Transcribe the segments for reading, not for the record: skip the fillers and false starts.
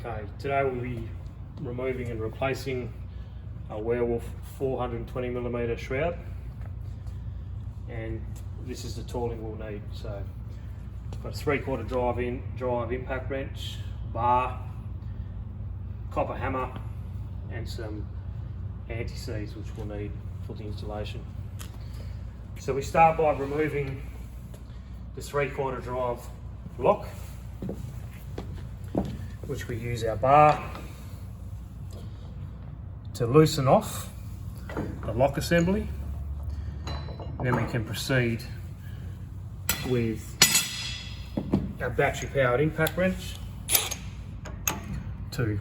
Okay, today we'll be removing and replacing a WearWolf 420mm shroud, and this is the tooling we'll need. So I've got a 3/4 drive impact wrench, bar, copper hammer and some anti-seize which we'll need for the installation. So we start by removing the 3/4 drive lock, which we use our bar to loosen off the lock assembly. Then we can proceed with our battery powered impact wrench to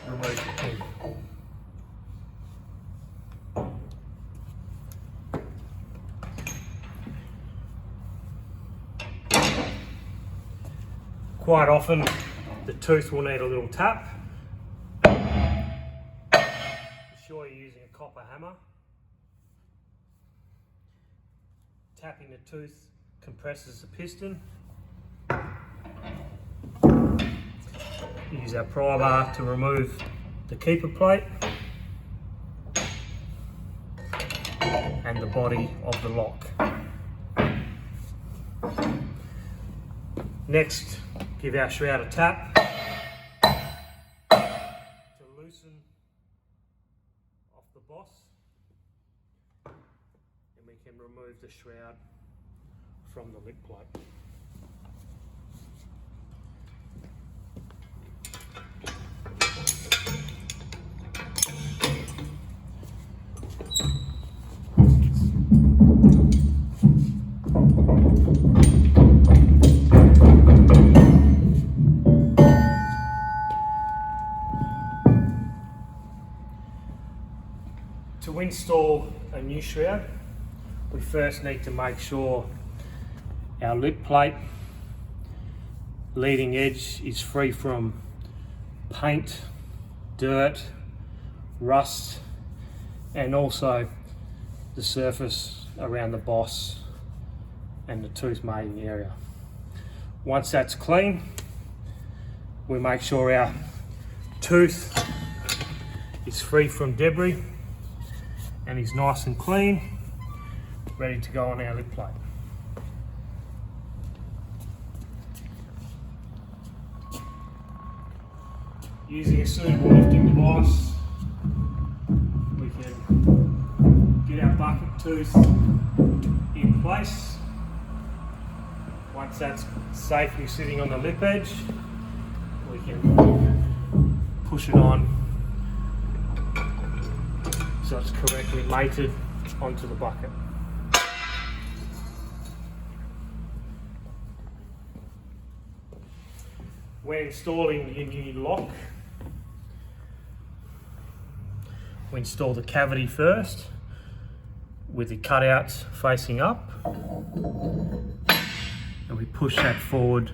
remove the pin. Quite often the tooth will need a little tap. Ensure you're using a copper hammer. Tapping the tooth compresses the piston. Use our pry bar to remove the keeper plate and the body of the lock. Next, give our shroud a tap to loosen off the boss, and we can remove the shroud from the lip plate. To install a new shroud, we first need to make sure our lip plate leading edge is free from paint, dirt, rust, and also the surface around the boss and the tooth mating area. Once that's clean, we make sure our tooth is free from debris and is nice and clean, ready to go on our lip plate. Using a suitable lifting device, we can get our bucket tooth in place. Once that's safely sitting on the lip edge, we can push it on so it's correctly mated onto the bucket. When installing your new lock, we install the cavity first with the cutouts facing up, and we push that forward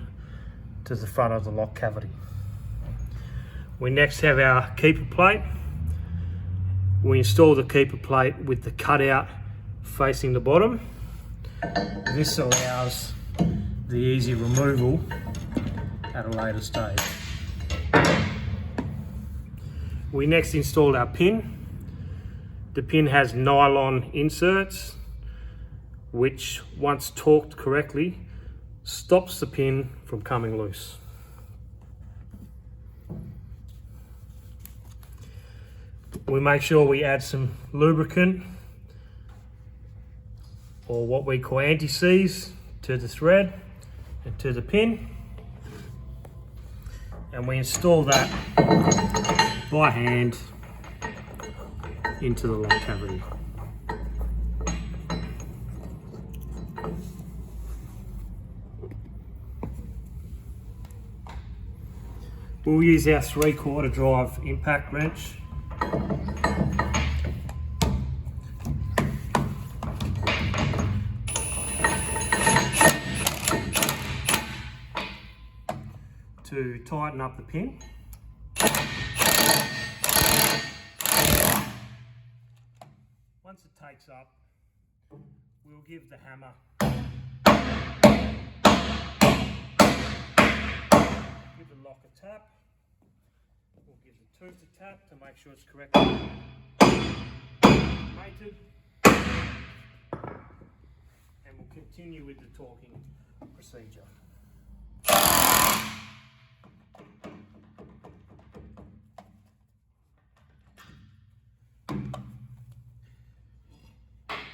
to the front of the lock cavity. We next have our keeper plate. We install the keeper plate with the cutout facing the bottom. This allows the easy removal at a later stage. We next install our pin. The pin has nylon inserts, which once torqued correctly, stops the pin from coming loose. We make sure we add some lubricant, or what we call anti-seize, to the thread and to the pin, and we install that by hand into the lock cavity. We'll use our 3/4 drive impact wrench to tighten up the pin. Once it takes up, we'll give the hammer give the lock a tap. We'll give the tooth a tap to make sure it's correctly mated. And we'll continue with the torquing procedure.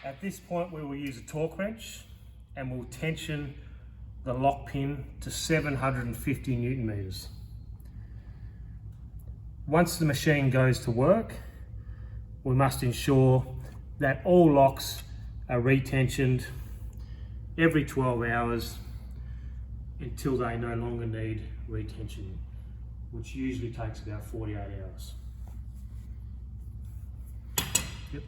At this point we will use a torque wrench and we'll tension the lock pin to 750 Newton meters. Once the machine goes to work, we must ensure that all locks are retensioned every 12 hours until they no longer need retention, which usually takes about 48 hours. Yep.